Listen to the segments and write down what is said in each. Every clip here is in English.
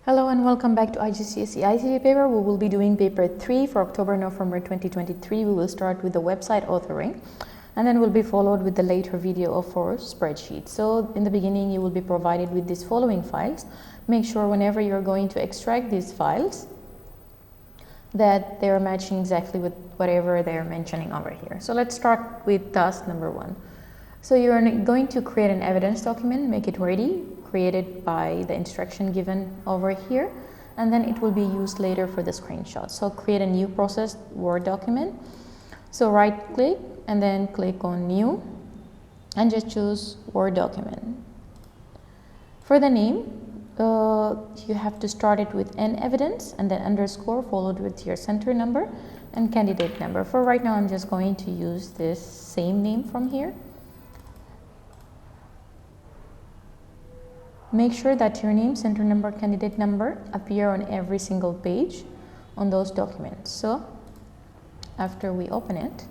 Hello and welcome back to IGCSE ICT paper. We will be doing paper 3 for October-November 2023. We will start with the website authoring and then will be followed with the later video of our spreadsheet. So in the beginning you will be provided with these following files. Make sure whenever you're going to extract these files that they are matching exactly with whatever they are mentioning over here. So let's start with task number 1. So you're going to create an evidence document, make it ready, created by the instruction given over here, and then it will be used later for the screenshot. So create a new processed Word document. So right click and then click on new and just choose Word document. For the name, you have to start it with an evidence and then underscore followed with your center number and candidate number. For right now, I'm just going to use this same name from here. Make sure that your name, center number, candidate number appear on every single page on those documents. So after we open it,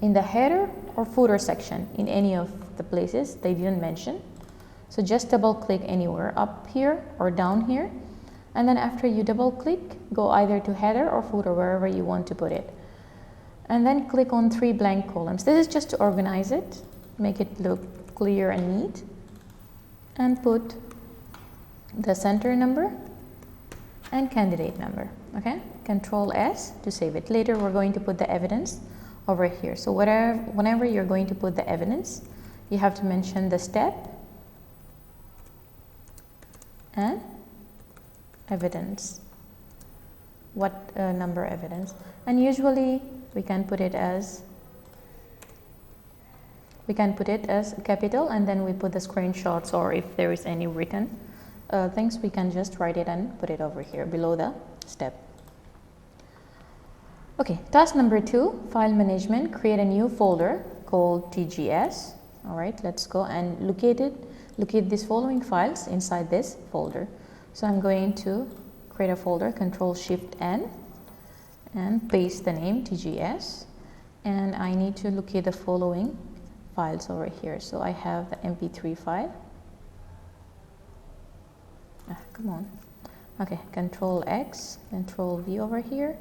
in the header or footer section, in any of the places they didn't mention, so just double click anywhere up here or down here, and then after you double click, go either to header or footer, wherever you want to put it, and then click on 3 blank columns. This is just to organize it, make it look clear and neat, and put the center number and candidate number. Okay, Control S to save it. Later we're going to put the evidence over here. So whenever you're going to put the evidence, you have to mention the step and evidence, what number evidence, and usually we can put it as capital, and then we put the screenshots, or if there is any written things, we can just write it and put it over here below the step. Okay, task number 2, file management. Create a new folder called TGS. All right, let's go and locate these following files inside this folder. So I'm going to create a folder, Control-Shift-N, and paste the name TGS, and I need to locate the following files over here. So I have the MP3 file. Come on. Okay, Control X, Control V over here.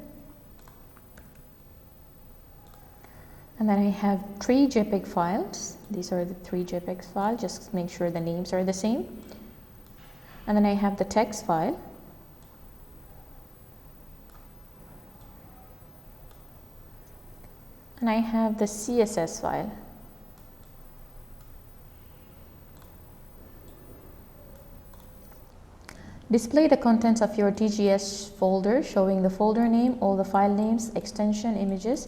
And then I have 3 JPEG files. These are the 3 JPEG files. Just make sure the names are the same. And then I have the text file. And I have the CSS file. Display the contents of your TGS folder, showing the folder name, all the file names, extension, images,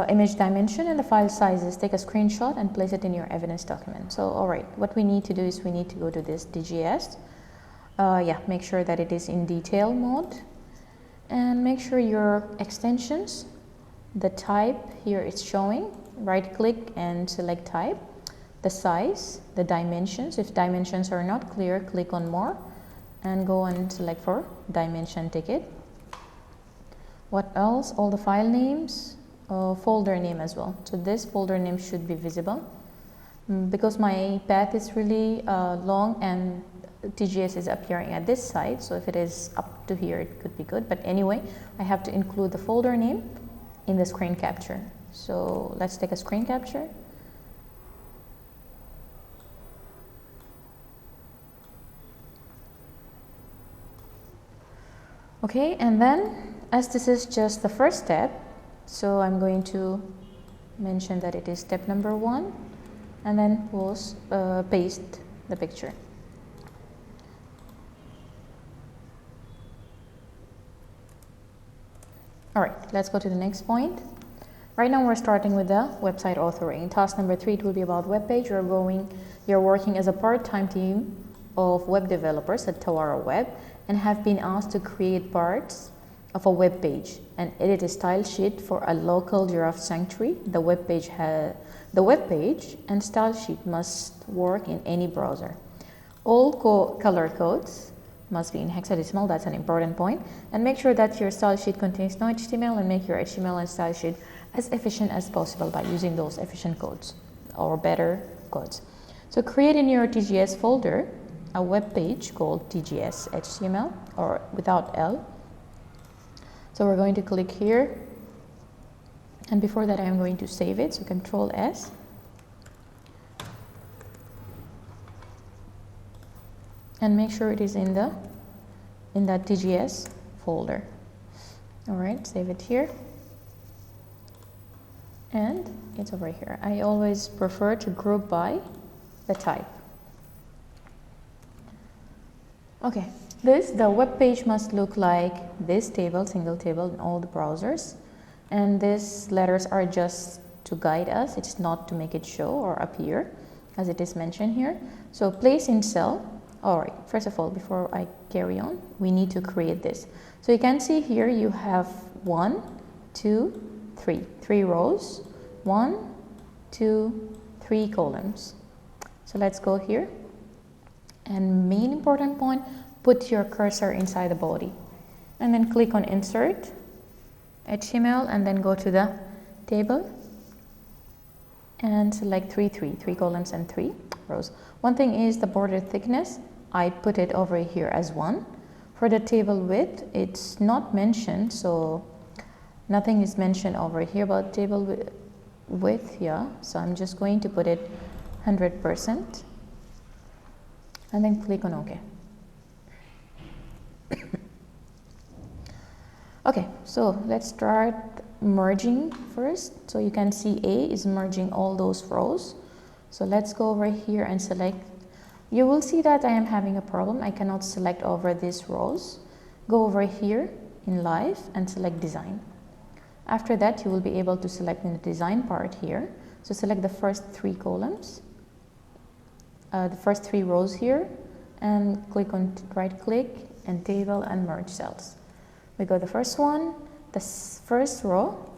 image dimension, and the file sizes. Take a screenshot and place it in your evidence document. So, all right, what we need to do is we need to go to this TGS. Make sure that it is in detail mode, and make sure your extensions, the type here is showing. Right click and select type, the size, the dimensions. If dimensions are not clear, click on more and go and select for dimension ticket. What else? All the file names, folder name as well. So this folder name should be visible. Because my path is really long and TGS is appearing at this side, so if it is up to here it could be good, but anyway I have to include the folder name in the screen capture. So let's take a screen capture. Okay, and then as this is just the first step, so I'm going to mention that it is step number 1 and then paste the picture. All right, let's go to the next point. Right now we're starting with the website authoring. Task number 3, it will be about web page. You're working as a part-time team of web developers at Tawara Web and have been asked to create parts of a web page and edit a style sheet for a local giraffe sanctuary. The web page and style sheet must work in any browser. All color codes must be in hexadecimal. That's an important point. And make sure that your style sheet contains no HTML, and make your HTML and style sheet as efficient as possible by using those efficient codes or better codes. So create in your TGS folder a web page called DGS HTML, or without L. So we're going to click here, and before that I'm going to save it, so Control S. And make sure it is in that DGS folder. All right, save it here. And it's over here. I always prefer to group by the type. Okay, the web page must look like this table, single table in all the browsers. And these letters are just to guide us. It's not to make it show or appear as it is mentioned here. So place in cell. All right, first of all, before I carry on, we need to create this. So you can see here you have 1, 2, 3. 3 rows, 1, 2, 3 columns. So let's go here. And main important point, put your cursor inside the body. And then click on Insert, HTML, and then go to the table. And select 3 columns and 3 rows. One thing is the border thickness, I put it over here as 1. For the table width, it's not mentioned, so nothing is mentioned over here about table width, yeah. So I'm just going to put it 100% and then click on OK. Okay, so let's start merging first. So you can see A is merging all those rows. So let's go over here and select. You will see that I am having a problem. I cannot select over these rows. Go over here in Live and select Design. After that, you will be able to select in the design part here. So select the first 3 columns, the first 3 rows here, and click on right click and table and merge cells. We go the first one, the first row,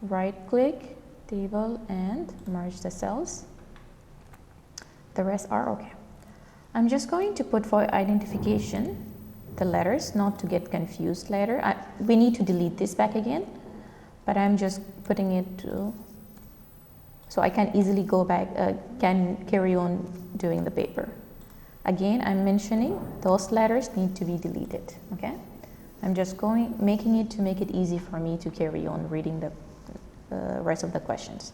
right click, table, and merge the cells. The rest are okay. I'm just going to put for identification the letters, not to get confused later. We need to delete this back again, but I'm just putting it to, so I can easily go back, can carry on doing the paper. Again, I'm mentioning those letters need to be deleted, okay? I'm just making it to make it easy for me to carry on reading the rest of the questions.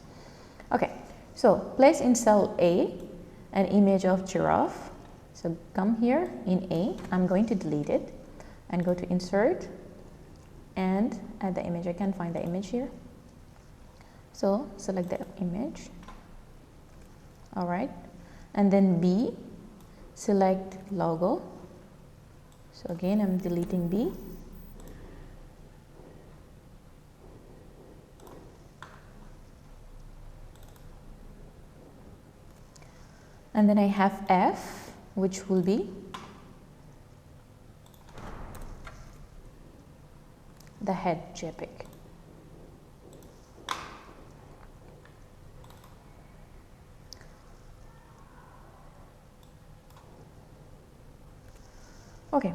Okay, so place in cell A an image of giraffe. So come here in A, I'm going to delete it and go to Insert and add the image. I can find the image here. So select the image. All right, and then B, select logo. So again, I'm deleting B. And then I have F, which will be the head JPEG. Okay,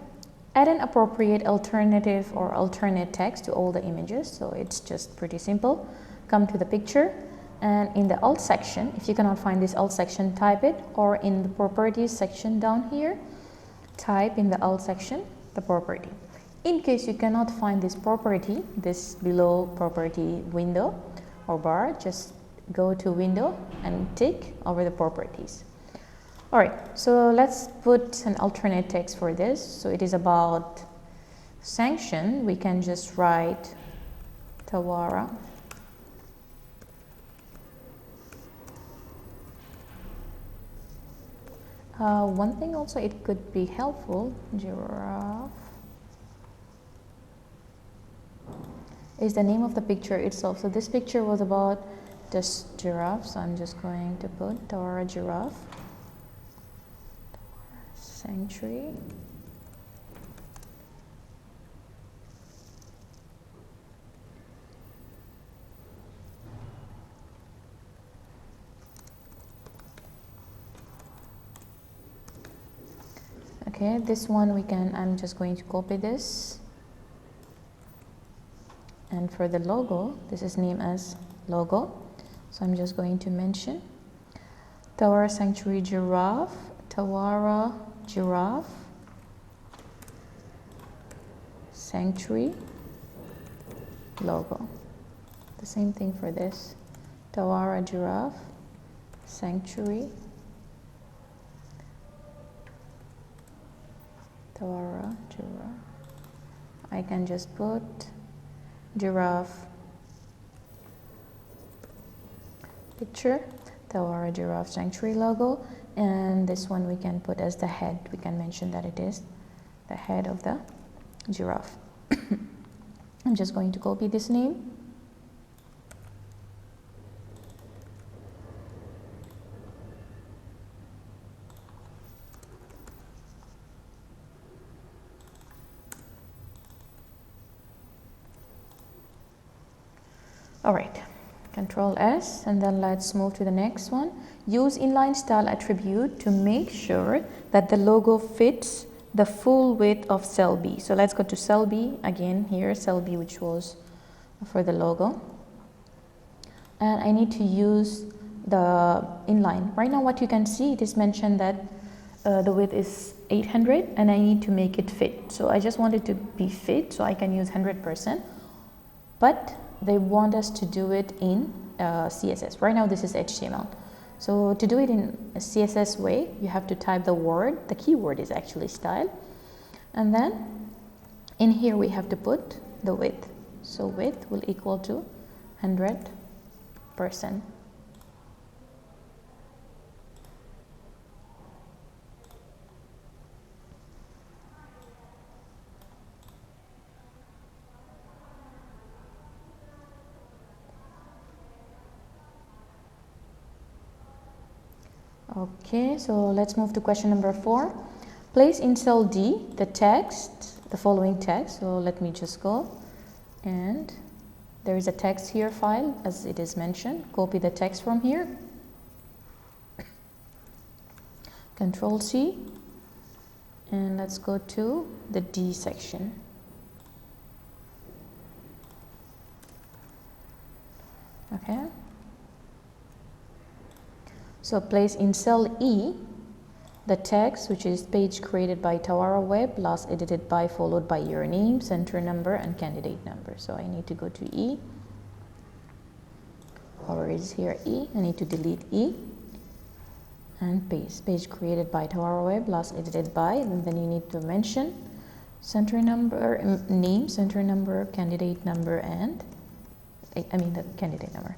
add an appropriate alternative or alternate text to all the images. So it's just pretty simple. Come to the picture. And in the alt section, if you cannot find this alt section, type it, or in the properties section down here, type in the alt section the property. In case you cannot find this property, this below property window or bar, just go to window and tick over the properties. All right, so let's put an alternate text for this. So it is about sanction. We can just write Tawara. One thing also it could be helpful, giraffe, is the name of the picture itself. So this picture was about just giraffe, so I'm just going to put Tawara giraffe, sanctuary. Okay, this one I'm just going to copy this. And for the logo, this is named as logo. So I'm just going to mention Tawara Sanctuary Giraffe, Tawara Giraffe Sanctuary logo. The same thing for this. Tawara Giraffe Sanctuary. Tawara Giraffe. I can just put giraffe picture, Tawara Giraffe Sanctuary logo, and this one we can put as the head. We can mention that it is the head of the giraffe. I'm just going to copy this name. All right, Control S, and then let's move to the next one. Use inline style attribute to make sure that the logo fits the full width of cell B. So let's go to cell B again here, cell B, which was for the logo. And I need to use the inline. Right now what you can see, it is mentioned that the width is 800 and I need to make it fit. So I just want it to be fit, so I can use 100%. But they want us to do it in CSS. Right now this is HTML. So to do it in a CSS way, you have to type the word. The keyword is actually style. And then in here we have to put the width. So width will equal to 100%. Okay, so let's move to question number 4. Place in cell D the text, the following text. So let me just go, and there is a text here file as it is mentioned. Copy the text from here. Control C, and let's go to the D section. Okay. So place in cell E the text, which is page created by Tawara Web, last edited by, followed by your name, center number, and candidate number. So I need to go to E. Or is here E. I need to delete E and paste. Page created by Tawara Web, last edited by, and then you need to mention center number, name, center number, candidate number, and the candidate number.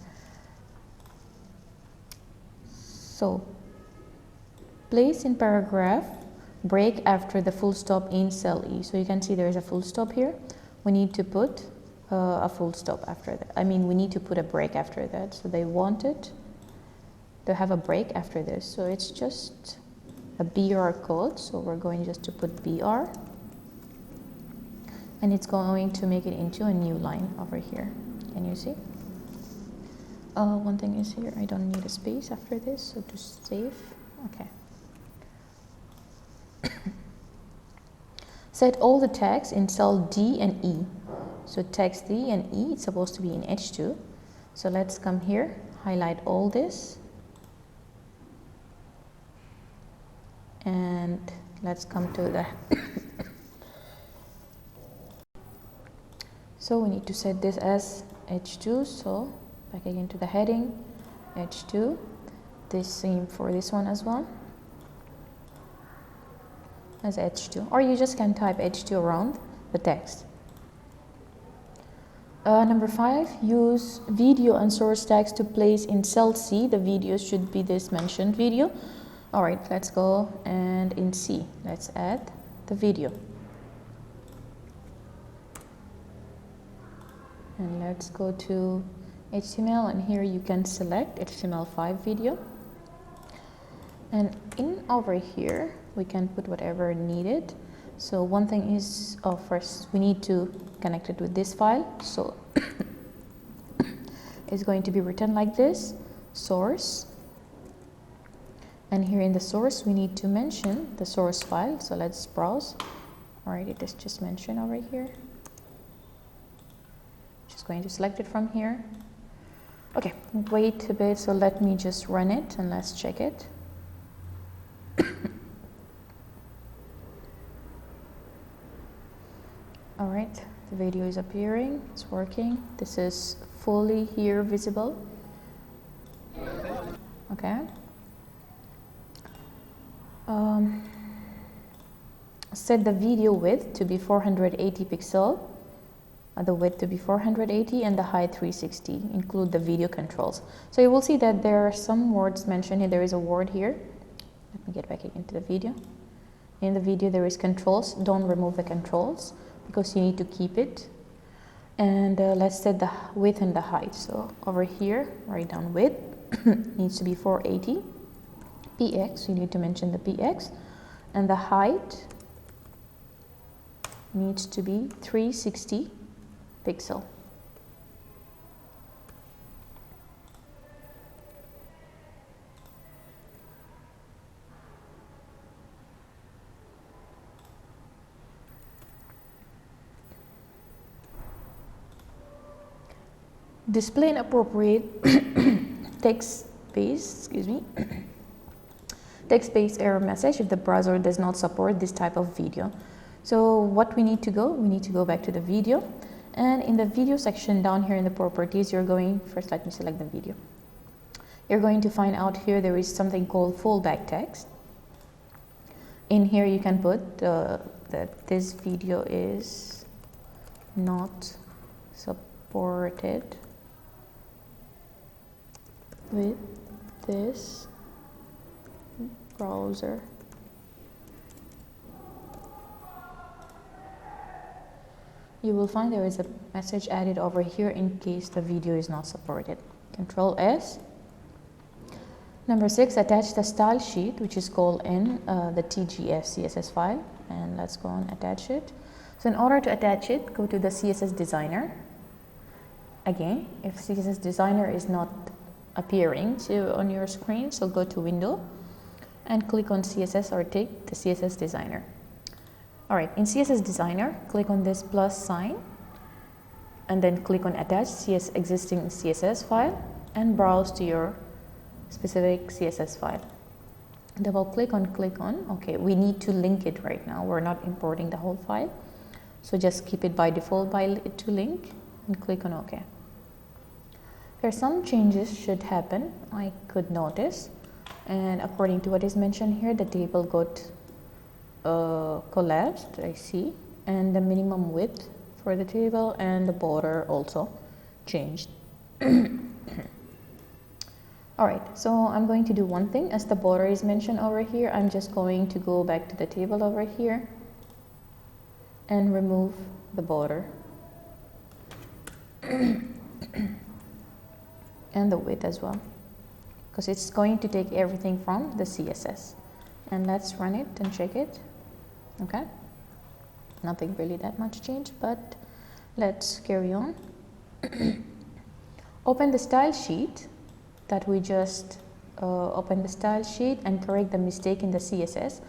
So place in paragraph break after the full stop in cell E. So you can see there is a full stop here. We need to put a full stop after that. We need to put a break after that. So they wanted to have a break after this. So it's just a BR code. So we're going just to put BR. And it's going to make it into a new line over here. Can you see? One thing is here, I don't need a space after this, so to save, okay. Set all the text in cell D and E. So text D and E, it's supposed to be in H2. So let's come here, highlight all this. And let's come to the so we need to set this as H2, so back again to the heading, H2, this same for this one as well, as H2, or you just can type H2 around the text. Number 5, use video and source tags to place in cell C. The video should be this mentioned video. All right, let's go, and in C, let's add the video. And let's go to HTML, and here you can select HTML5 video, and in over here we can put whatever needed. So one thing is, first we need to connect it with this file, so it's going to be written like this, source, and here in the source we need to mention the source file. So let's browse. All right, it is just mentioned over here. Just going to select it from here. Okay, wait a bit, so let me just run it and let's check it. All right, the video is appearing, it's working. This is fully here visible. Okay. Set the video width to be 480 pixel, the width to be 480 and the height 360. Include the video controls. So you will see that there are some words mentioned here. There is a word here. Let me get back into the video. In the video there is controls. Don't remove the controls because you need to keep it. And let's set the width and the height. So over here, write down width needs to be 480 px. You need to mention the px, and the height needs to be 360 pixel. Display an appropriate text-based error message if the browser does not support this type of video. So what we need to go back to the video, and in the video section down here in the properties, you're going, first let me select the video. You're going to find out here there is something called fallback text. In here you can put that this video is not supported with this browser. You will find there is a message added over here in case the video is not supported. Control S. Number 6, attach the style sheet, which is called in the TGF CSS file, and let's go and attach it. So in order to attach it, go to the CSS designer. Again, if CSS designer is not appearing on your screen, so go to window and click on CSS or take the CSS designer. All right, in CSS designer, click on this plus sign and then click on attach existing CSS file and browse to your specific CSS file. Double click on, okay, we need to link it right now. We're not importing the whole file. So just keep it by default to link and click on OK. There are some changes should happen, I could notice. And according to what is mentioned here, the table got collapsed, I see, and the minimum width for the table and the border also changed. Alright, so I'm going to do one thing. As the border is mentioned over here, I'm just going to go back to the table over here and remove the border and the width as well, because it's going to take everything from the CSS. And let's run it and check it. Okay, nothing really that much changed, but let's carry on. Open the style sheet that we just opened the style sheet and correct the mistake in the CSS.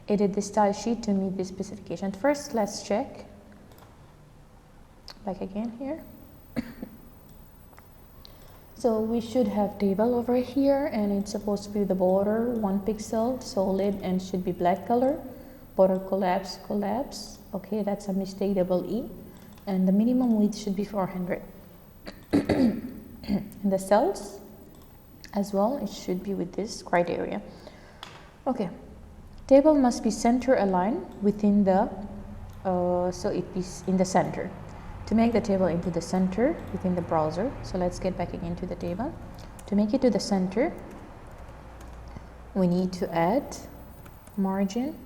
Edit the style sheet to meet the specification. First, let's check back again here. So we should have table over here, and it's supposed to be the border 1 pixel solid and should be black color. Border collapse. Okay, that's a mistake, double E. And the minimum width should be 400. And the cells as well, it should be with this criteria. Okay, table must be center aligned within the so it is in the center. To make the table into the center within the browser, so let's get back again to the table. To make it to the center, we need to add margin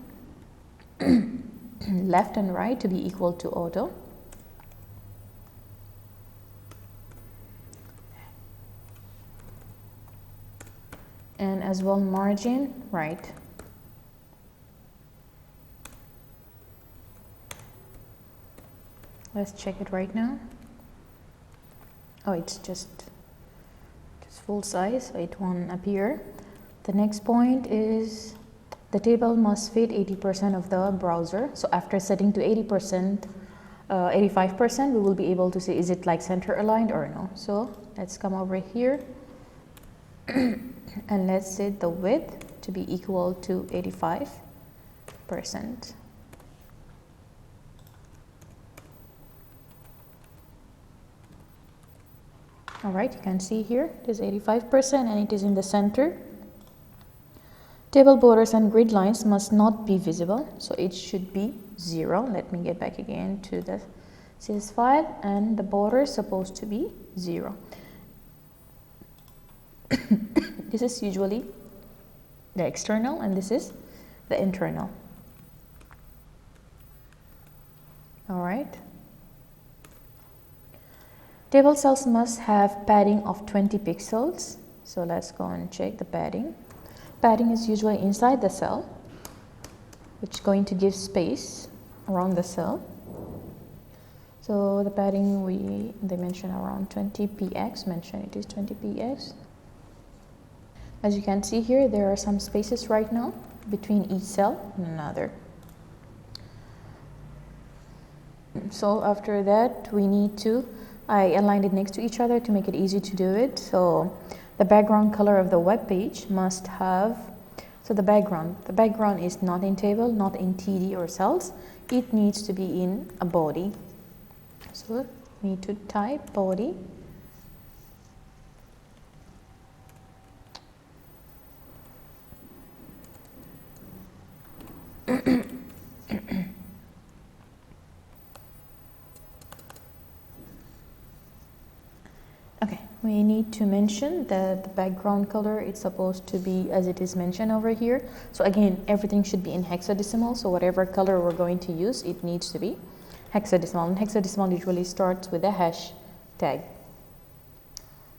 left and right to be equal to auto. And as well margin right. Let's check it right now. Oh, it's just full size, so it won't appear. The next point is the table must fit 80% of the browser. So after setting to 80%, 85%, we will be able to see is it like center aligned or no. So let's come over here and let's set the width to be equal to 85%. All right, you can see here it is 85% and it is in the center. Table borders and grid lines must not be visible, so it should be 0. Let me get back again to the CSS file, and the border is supposed to be 0. This is usually the external and this is the internal. All right. Table cells must have padding of 20 pixels. So let's go and check the padding. Padding is usually inside the cell, which is going to give space around the cell. So the padding they mention around 20 px, mention it is 20 px. As you can see here, there are some spaces right now between each cell and another. So after that, I aligned it next to each other to make it easy to do it. So the background color of the web page must have, so the background is not in table, not in TD or cells. It needs to be in a body. So we need to type body. We need to mention that the background color is supposed to be as it is mentioned over here. So again, everything should be in hexadecimal. So whatever color we're going to use, it needs to be hexadecimal. And hexadecimal usually starts with a hash tag.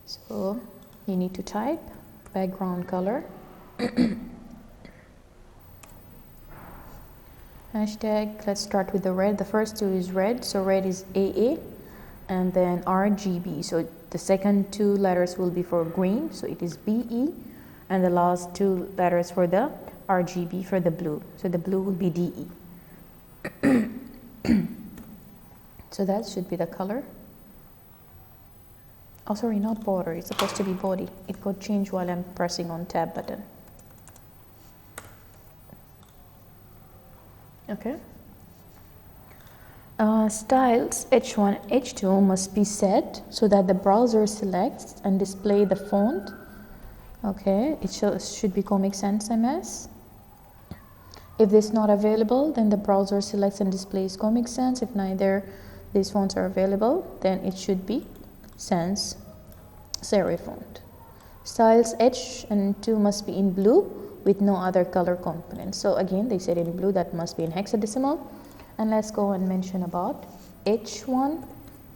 So you need to type background color. Hashtag, let's start with the red. The first two is red. So red is AA and then RGB. So the second two letters will be for green, so it is BE, and the last two letters for the RGB for the blue. So the blue will be DE. So that should be the color. Oh, sorry, not border. It's supposed to be body. It got changed while I'm pressing on tab button. Okay. Styles H1, H2 must be set so that the browser selects and display the font. Okay, it should be Comic Sans MS. If this is not available, then the browser selects and displays Comic Sans. If neither these fonts are available, then it should be Sans Serif font. Styles H and 2 must be in blue with no other color components. So again, they said in blue, that must be in hexadecimal. And let's go and mention about H1,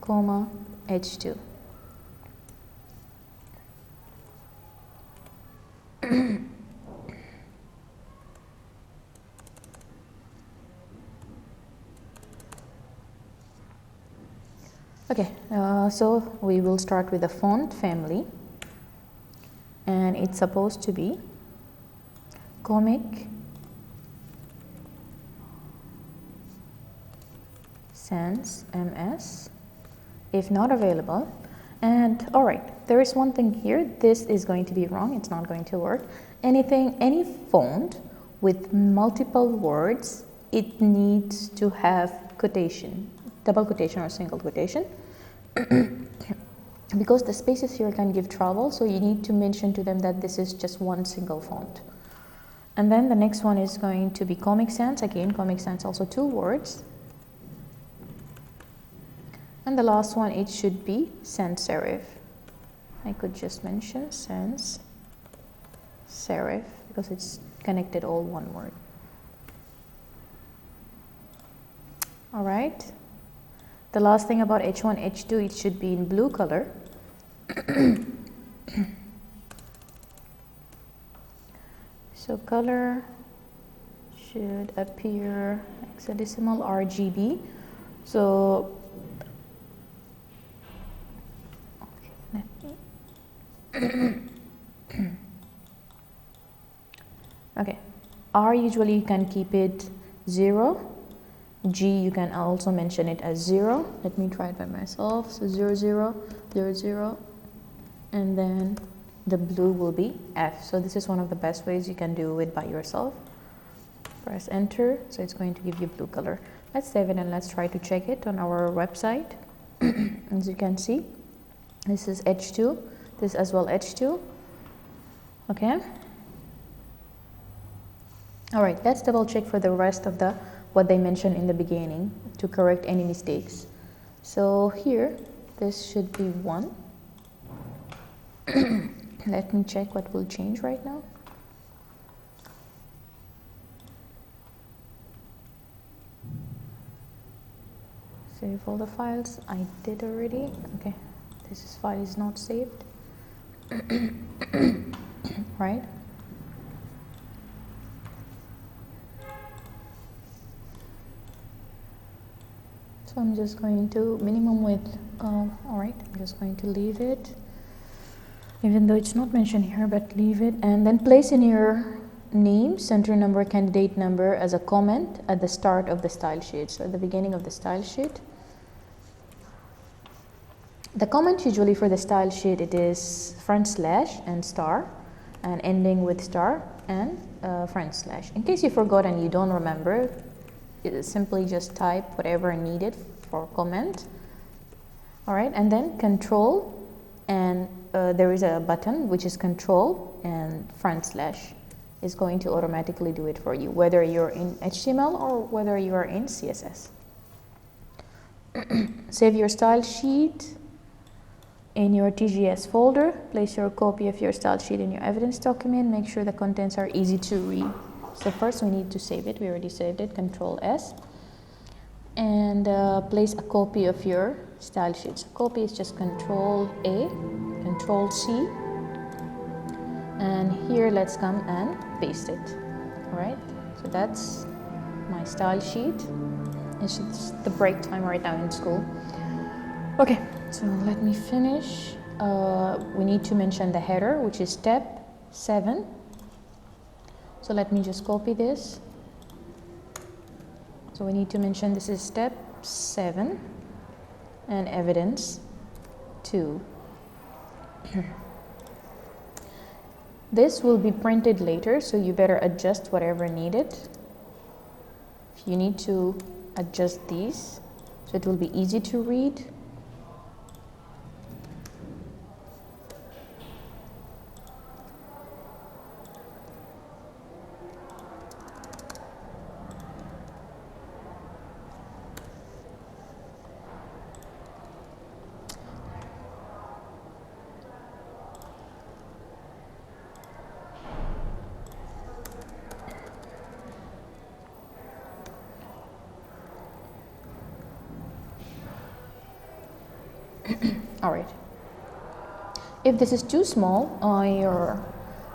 H2. Okay, so we will start with the font family, and it's supposed to be Comic Sans MS. If not available, and all right, there is one thing here. This is going to be wrong. It's not going to work. Any font with multiple words, it needs to have quotation, double quotation or single quotation, because the spaces here can give trouble. So you need to mention to them that this is just one single font. And then the next one is going to be Comic Sans. Again, Comic Sans also 2 words. And the last one, it should be sans serif. I could just mention sans serif because it's connected all one word. All right. The last thing about H1, H2, it should be in blue color. So color should appear hexadecimal RGB. So okay, R usually you can keep it 0. G you can also mention it as 0. Let me try it by myself. So 0 0 0 0, and then the blue will be F. So this is one of the best ways you can do it by yourself. Press enter, so it's going to give you blue color. Let's save it and let's try to check it on our website. As you can see, this is H2, this as well H2. Okay. All right, let's double check for the rest of the what they mentioned in the beginning to correct any mistakes. So here, this should be 1. Let me check what will change right now. Save all the files. I did already. Okay, this file is not saved. Right. So I'm just going to minimum width. All right, I'm just going to leave it, even though it's not mentioned here, but leave it, and then place in your name, center number, candidate number as a comment at the start of the style sheet. So at the beginning of the style sheet. The comment usually for the style sheet, it is front slash and star, and ending with star and front slash. In case you forgot and you don't remember, simply just type whatever needed for comment. All right, and then control, and there is a button which is control and front slash is going to automatically do it for you, whether you're in HTML or whether you are in CSS. Save your style sheet in your TGS folder. Place your copy of your style sheet in your evidence document. Make sure the contents are easy to read. So first we need to save it. We already saved it. Control S. And place a copy of your style sheet. So copy is just Control A, Control C. And here let's come and paste it. All right. So that's my style sheet. It's just the break time right now in school. Okay. So let me finish. We need to mention the header, which is step 7. So let me just copy this. So we need to mention this is step 7 and evidence 2. This will be printed later, so you better adjust whatever needed. If you need to adjust these, so it will be easy to read. All right. If this is too small on your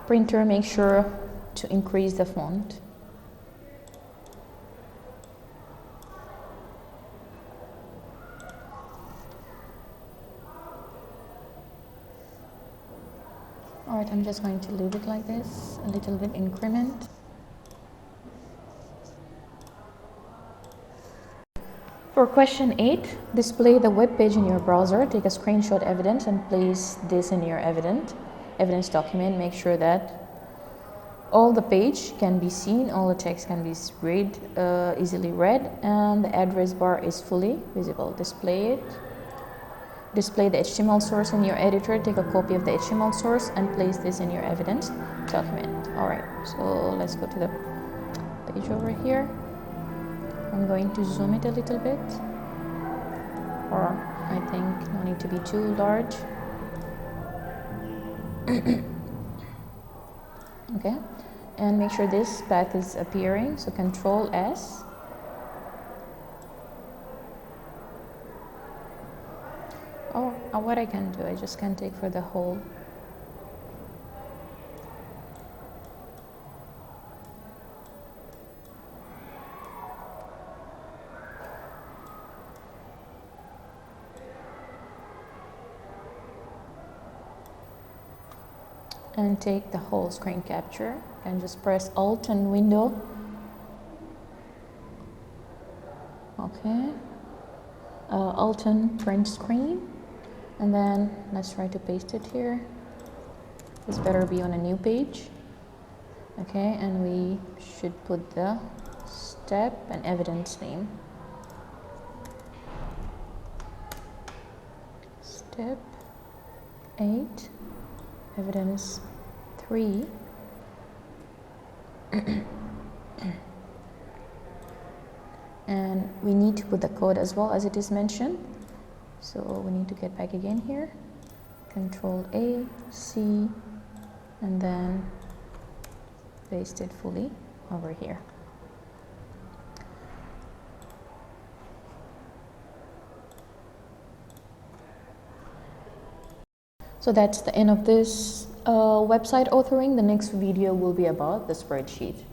printer, make sure to increase the font. All right, I'm just going to leave it like this, a little bit increment. For question 8, display the web page in your browser. Take a screenshot evidence and place this in your evidence document. Make sure that all the page can be seen, all the text can be easily read, and the address bar is fully visible. Display it. Display the HTML source in your editor. Take a copy of the HTML source and place this in your evidence document. All right, so let's go to the page over here. I'm going to zoom it a little bit, or I think no need to be too large. Okay, and make sure this path is appearing, so Control S. Or what I can do, I just can take for the whole. And take the whole screen capture and just press Alt and Window. Okay. Alt and print screen, and then let's try to paste it here. This better be on a new page. Okay, and we should put the step and evidence name. Step 8, evidence 3. And we need to put the code as well as it is mentioned. So we need to get back again here. Control A, C, and then paste it fully over here. So that's the end of this website authoring. The next video will be about the spreadsheet.